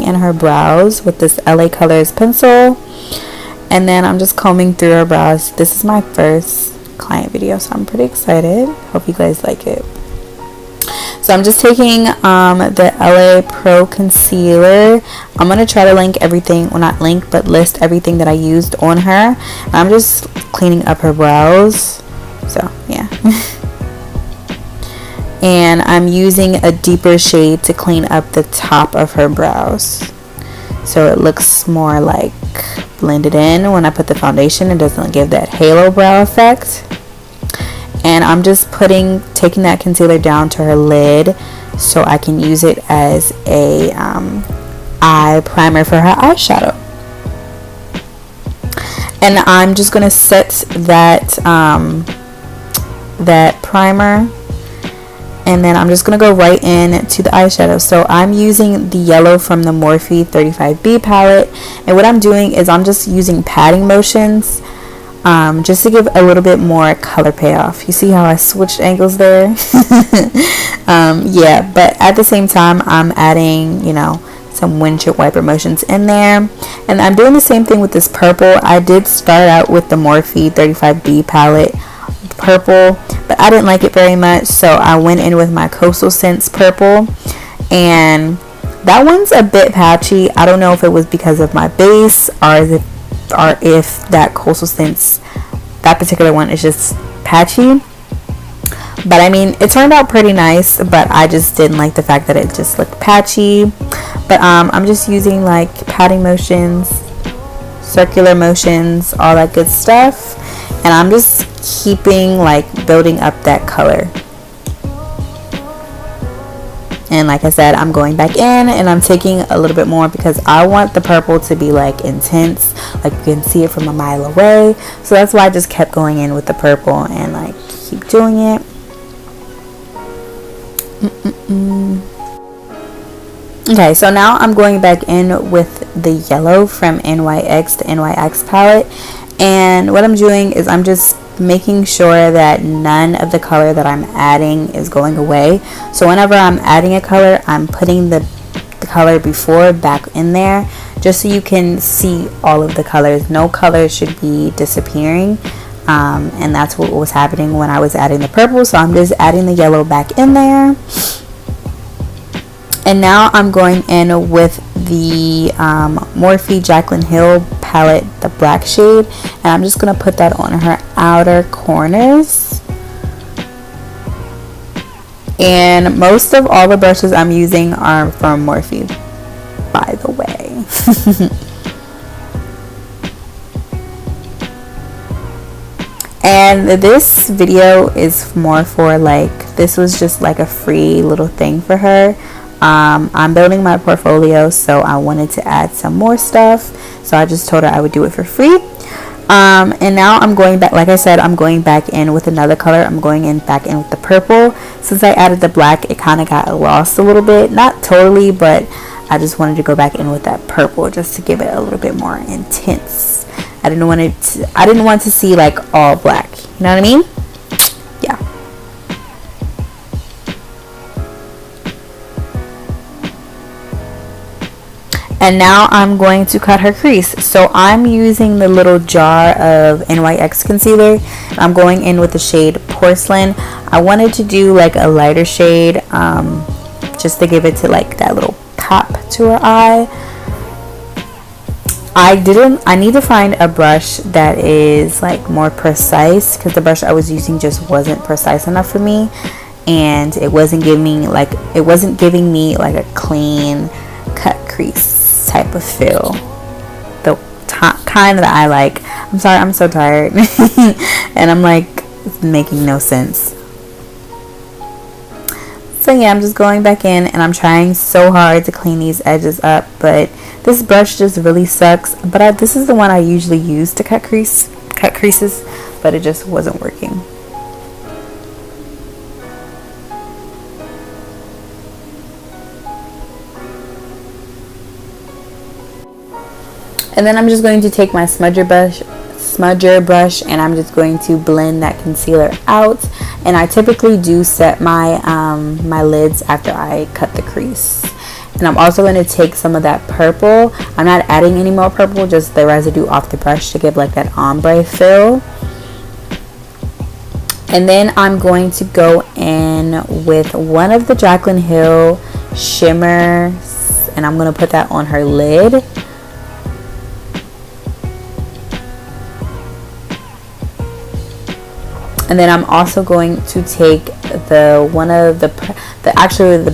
in her brows with this LA Colors pencil. And then I'm just combing through her brows. This is my first client video, so I'm pretty excited. Hope you guys like it. So I'm just taking the L.A. Pro concealer. I'm going to try to link everything, well not link, but list everything that I used on her. And I'm just cleaning up her brows. So yeah. And I'm using a deeper shade to clean up the top of her brows. So it looks more like blended in when I put the foundation. It doesn't give that halo brow effect. And I'm just taking that concealer down to her lid so I can use it as a eye primer for her eyeshadow. And I'm just going to set that that primer, and then I'm just going to go right in to the eyeshadow. So I'm using the yellow from the Morphe 35B palette, and what I'm doing is I'm just using patting motions just to give a little bit more color payoff. You see how I switched angles there? Yeah, but at the same time I'm adding, you know, some windshield wiper motions in there. And I'm doing the same thing with this purple. I did start out with the Morphe 35B palette purple, but I didn't like it very much, so I went in with my Coastal Scents purple, and that one's a bit patchy. I don't know if it was because of my base or if that Coastal Scents, that particular one, is just patchy. But I mean, it turned out pretty nice, but I just didn't like the fact that it just looked patchy. But I'm just using like patting motions, circular motions, all that good stuff, and I'm just keeping like building up that color. And like I said, I'm going back in and I'm taking a little bit more because I want the purple to be like intense, like you can see it from a mile away. So that's why I just kept going in with the purple and like keep doing it. Okay, so now I'm going back in with the yellow from NYX, the NYX palette. And what I'm doing is I'm just making sure that none of the color that I'm adding is going away. So whenever I'm adding a color, I'm putting the color before back in there, just so you can see all of the colors. No color should be disappearing, and that's what was happening when I was adding the purple. So I'm just adding the yellow back in there. And now I'm going in with the Morphe Jaclyn Hill palette, the black shade, and I'm just going to put that on her outer corners. And most of all the brushes I'm using are from Morphe, by the way. And this video is more for like, this was just like a free little thing for her. I'm building my portfolio, so I wanted to add some more stuff, so I just told her I would do it for free. And now I'm going back, like I said, I'm going back in with another color. I'm going back in with the purple. Since I added the black, it kind of got lost a little bit, not totally, but I just wanted to go back in with that purple just to give it a little bit more intense. I didn't want to see like all black, you know what I mean? Yeah. And now I'm going to cut her crease. So I'm using the little jar of NYX concealer. I'm going in with the shade Porcelain. I wanted to do like a lighter shade, just to give it to like that little pop to her eye. I need to find a brush that is like more precise, because the brush I was using just wasn't precise enough for me, and it wasn't giving me like a clean cut crease type of feel, the kind that I like. I'm sorry, I'm so tired. And I'm like, it's making no sense. So yeah, I'm just going back in and I'm trying so hard to clean these edges up, but this brush just really sucks. But this is the one I usually use to cut creases, but it just wasn't working. And then I'm just going to take my smudger brush and I'm just going to blend that concealer out. And I typically do set my my lids after I cut the crease. And I'm also going to take some of that purple. I'm not adding any more purple, just the residue off the brush to give like that ombre feel. And then I'm going to go in with one of the Jaclyn Hill shimmers, and I'm going to put that on her lid. And then I'm also going to take the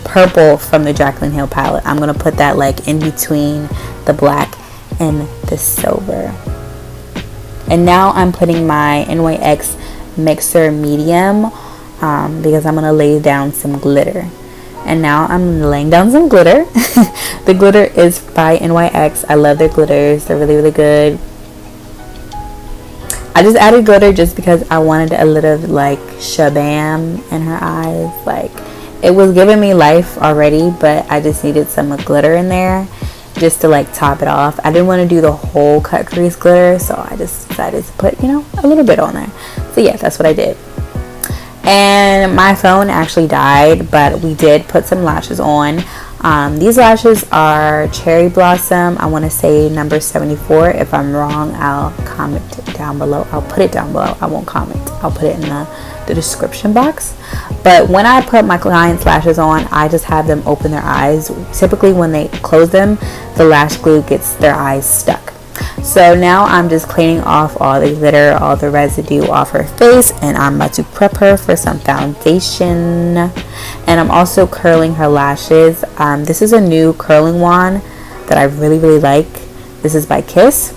purple from the Jaclyn Hill palette. I'm going to put that like in between the black and the silver. And now I'm putting my NYX mixer medium because I'm going to lay down some glitter. And now I'm laying down some glitter. The glitter is by NYX. I love their glitters. They're really, really good. I just added glitter just because I wanted a little like shabam in her eyes. Like, it was giving me life already, but I just needed some glitter in there just to like top it off. I didn't want to do the whole cut crease glitter, so I just decided to put, you know, a little bit on there. So yeah, that's what I did. And my phone actually died, but we did put some lashes on. These lashes are Cherry Blossom. I want to say number 74. If I'm wrong, I'll comment down below. I'll put it down below. I won't comment. I'll put it in the description box. But when I put my clients' lashes on, I just have them open their eyes. Typically when they close them, the lash glue gets their eyes stuck. So now I'm just cleaning off all the glitter, all the residue off her face, and I'm about to prep her for some foundation. And I'm also curling her lashes. This is a new curling wand that I really, really like. This is by Kiss.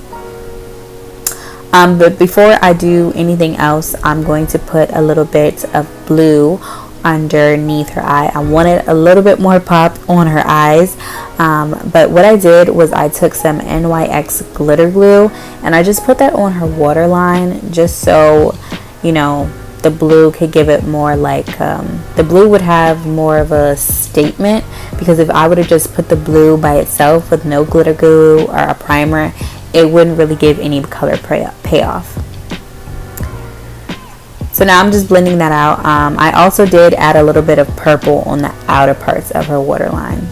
But before I do anything else, I'm going to put a little bit of blue underneath her eye. I wanted a little bit more pop on her eyes, but what I did was I took some NYX glitter glue and I just put that on her waterline, just so, you know, the blue could give it more like the blue would have more of a statement, because if I would have just put the blue by itself with no glitter glue or a primer, it wouldn't really give any color payoff. So now I'm just blending that out. I also did add a little bit of purple on the outer parts of her waterline.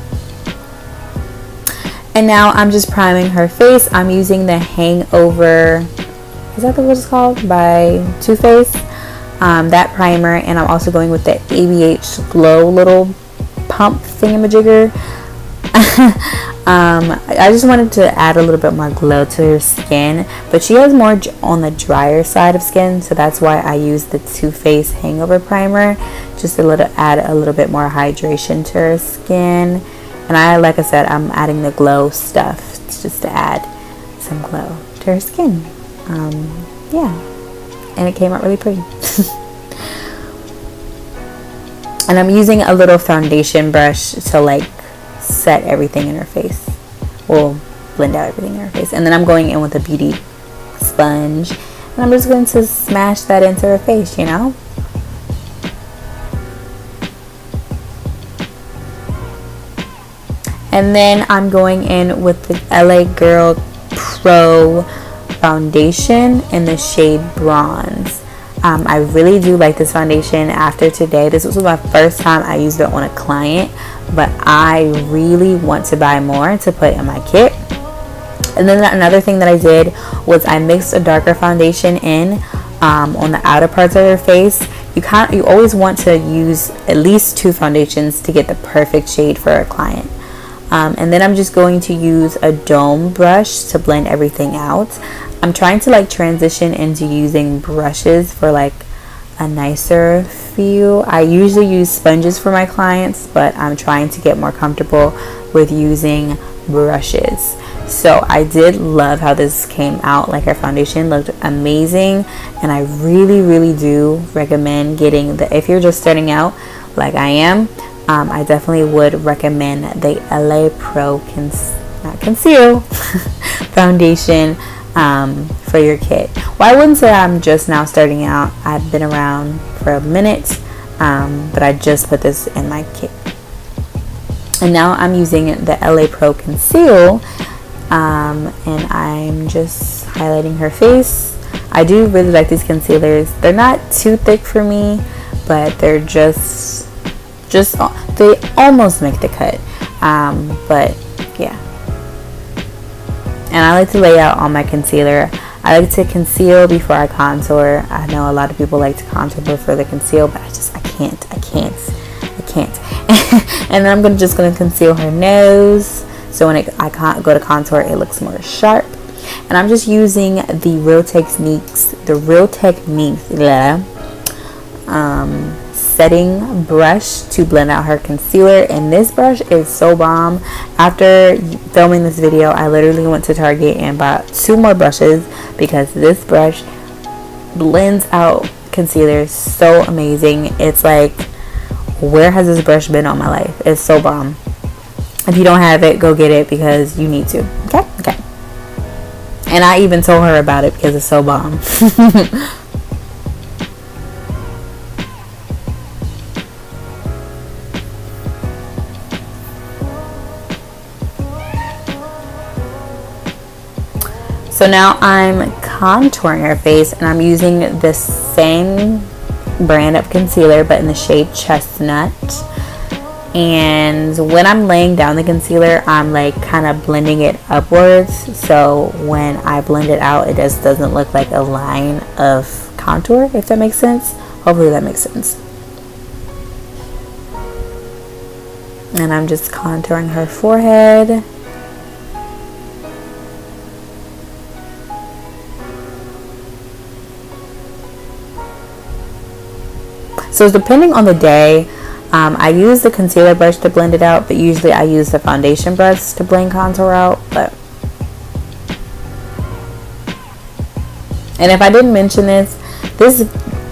And now I'm just priming her face. I'm using the Hangover, is that what it's called, by Too Faced, that primer. And I'm also going with the ABH Glow little pump thingamajigger. I just wanted to add a little bit more glow to her skin, but she has more on the drier side of skin, so that's why I use the Too Faced Hangover primer, just to add a little bit more hydration to her skin. And like I said, I'm adding the glow stuff just to add some glow to her skin. Yeah, and it came out really pretty. And I'm using a little foundation brush to like set everything in her face. We'll blend out everything in her face. And then I'm going in with a beauty sponge, and I'm just going to smash that into her face, you know. And then I'm going in with the LA Pro foundation in the shade Bronze. I really do like this foundation. After today, this was my first time I used it on a client, but I really want to buy more to put in my kit. And then another thing that I did was I mixed a darker foundation in on the outer parts of her face. You always want to use at least 2 foundations to get the perfect shade for a client. And then I'm just going to use a dome brush to blend everything out. I'm trying to like transition into using brushes for like a nicer feel. I usually use sponges for my clients, but I'm trying to get more comfortable with using brushes. So I did love how this came out. Like, her foundation looked amazing, and I really, really do recommend getting if you're just starting out like I am, I definitely would recommend the L.A Pro conceal foundation for your kit. Well, I wouldn't say I'm just now starting out. I've been around for a minute, but I just put this in my kit. And now I'm using the L.A Pro conceal, and I'm just highlighting her face. I do really like these concealers. They're not too thick for me, but they're just just they almost make the cut, but yeah. And I like to lay out on my concealer. I like to conceal before I contour. I know a lot of people like to contour before they conceal, but I can't. And then I'm just gonna conceal her nose, so when I go to contour, it looks more sharp. And I'm just using the Real Techniques setting brush to blend out her concealer. And this brush is so bomb. After filming this video, I literally went to Target and bought 2 more brushes because this brush blends out concealer so amazing. It's like, where has this brush been all my life? It's so bomb. If you don't have it, go get it because you need to. Okay. And I even told her about it because it's so bomb. So now I'm contouring her face, and I'm using the same brand of concealer but in the shade Chestnut. And when I'm laying down the concealer, I'm like kind of blending it upwards, so when I blend it out, it just doesn't look like a line of contour, if that makes sense. Hopefully that makes sense. And I'm just contouring her forehead. So depending on the day, I use the concealer brush to blend it out, but usually I use the foundation brush to blend contour out. And if I didn't mention this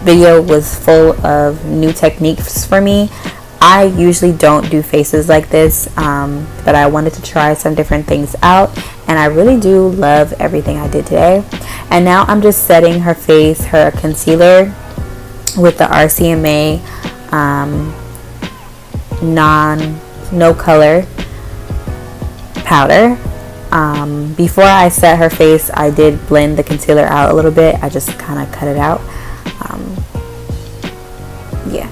video was full of new techniques for me. I usually don't do faces like this, but I wanted to try some different things out, and I really do love everything I did today. And now I'm just setting her face, her concealer, with the RCMA no color powder. Before I set her face, I did blend the concealer out a little bit. I just kind of cut it out. Yeah,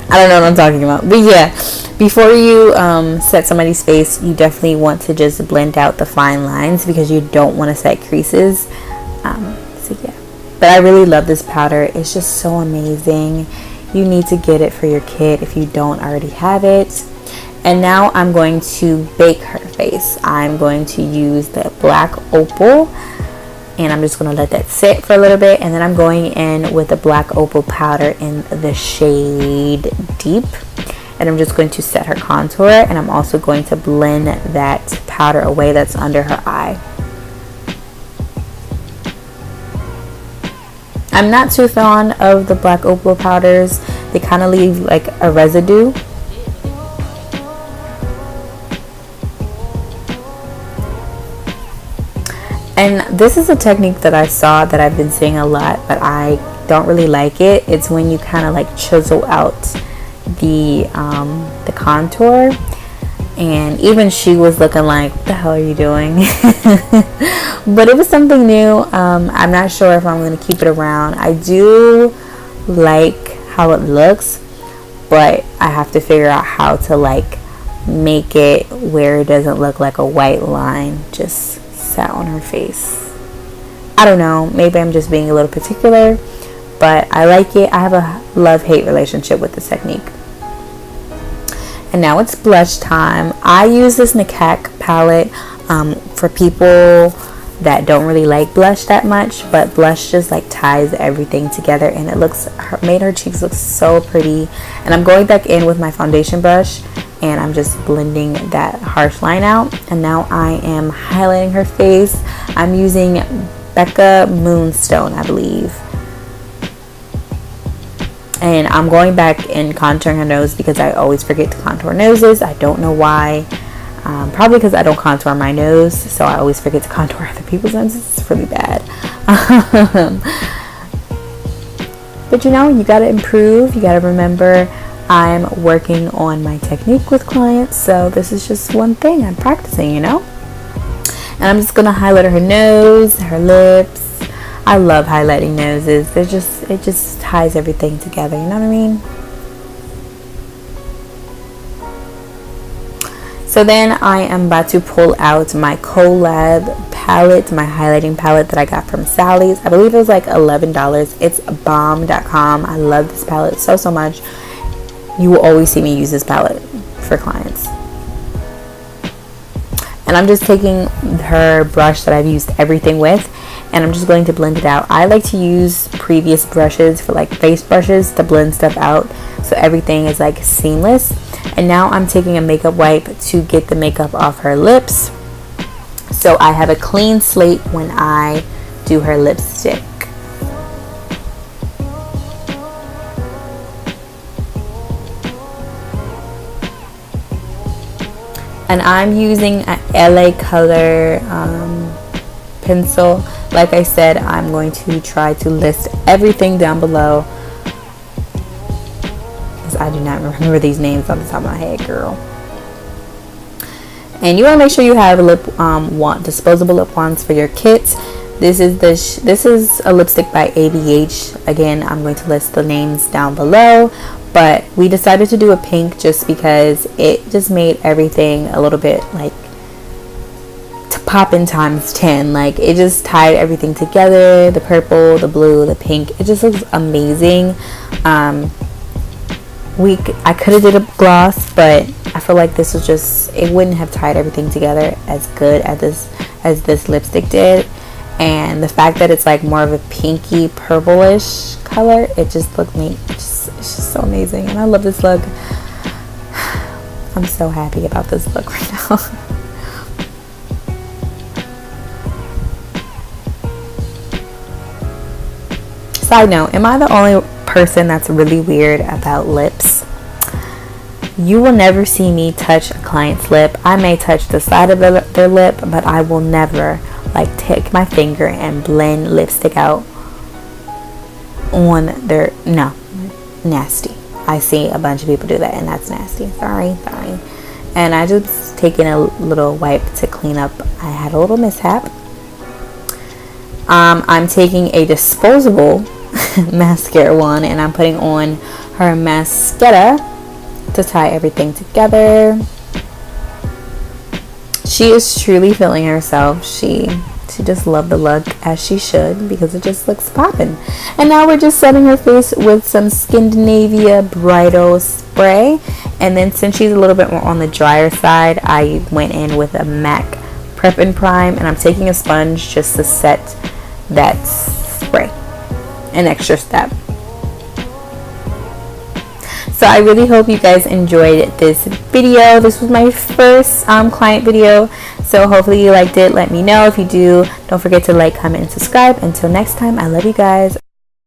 I don't know what I'm talking about, but yeah, before you set somebody's face, you definitely want to just blend out the fine lines because you don't want to set creases. So yeah, but I really love this powder. It's just so amazing. You need to get it for your kid if you don't already have it. And now I'm going to bake her face. I'm going to use the black opal, and I'm just going to let that sit for a little bit, and then I'm going in with the black opal powder in the shade Deep, and I'm just going to set her contour, and I'm also going to blend that powder away that's under her eye. I'm not too fond of the black opal powders. They kind of leave like a residue. And this is a technique that I saw that I've been seeing a lot, but I don't really like it. It's when you kind of like chisel out the contour. And even she was looking like, what the hell are you doing? But it was something new. I'm not sure if I'm going to keep it around. I do like how it looks, but I have to figure out how to like make it where it doesn't look like a white line just sat on her face. I don't know, maybe I'm just being a little particular, but I like it. I have a love-hate relationship with this technique. And now it's blush time. I use this Nickak palette for people that don't really like blush that much, but blush just like ties everything together, and it made her cheeks look so pretty. And I'm going back in with my foundation brush, and I'm just blending that harsh line out. And now I am highlighting her face. I'm using Becca Moonstone, I believe. And I'm going back and contouring her nose because I always forget to contour noses. I don't know why. Probably because I don't contour my nose, so I always forget to contour other people's noses. It's really bad. But you know, you gotta improve. You gotta remember, I'm working on my technique with clients, so this is just one thing I'm practicing, you know. And I'm just gonna highlight her nose, her lips. I love highlighting noses. It just ties everything together, you know what I mean? So then I am about to pull out my collab palette, my highlighting palette that I got from Sally's. I believe it was like $11. It's bomb.com. I love this palette so much. You will always see me use this palette for clients. And I'm just taking her brush that I've used everything with, and I'm just going to blend it out. I like to use previous brushes for like face brushes to blend stuff out so everything is like seamless. And now I'm taking a makeup wipe to get the makeup off her lips, so I have a clean slate when I do her lipstick. And I'm using an LA color pencil. Like I said, I'm going to try to list everything down below, because I do not remember these names off the top of my head, girl. And you want to make sure you have disposable lip wands for your kits. This is a lipstick by ABH. Again, I'm going to list the names down below. But we decided to do a pink just because it just made everything a little bit like poppin' times 10. Like, it just tied everything together. The purple, the blue, the pink. It just looks amazing. I could have did a gloss, but I feel like this was just, it wouldn't have tied everything together as good as this lipstick did. And the fact that it's like more of a pinky purplish color, it just looked me, it's just so amazing. And I love this look. I'm so happy about this look right now. Side note, am I the only person that's really weird about lips? You will never see me touch a client's lip. I may touch the side of their lip, but I will never like take my finger and blend lipstick out on their, no, nasty. I see a bunch of people do that, and that's nasty. Sorry. And I just taken a little wipe to clean up. I had a little mishap. I'm taking a disposable mascara wand, and I'm putting on her mascara to tie everything together. She is truly feeling herself. She just loved the look, as she should, because it just looks poppin'. And now we're just setting her face with some Scandinavia Bridal Spray. And then since she's a little bit more on the drier side, I went in with a MAC Prep and Prime, and I'm taking a sponge just to set that spray. An extra step. So I really hope you guys enjoyed this video. This was my first client video, so hopefully you liked it. Let me know. If you do, don't forget to like, comment, and subscribe. Until next time, I love you guys.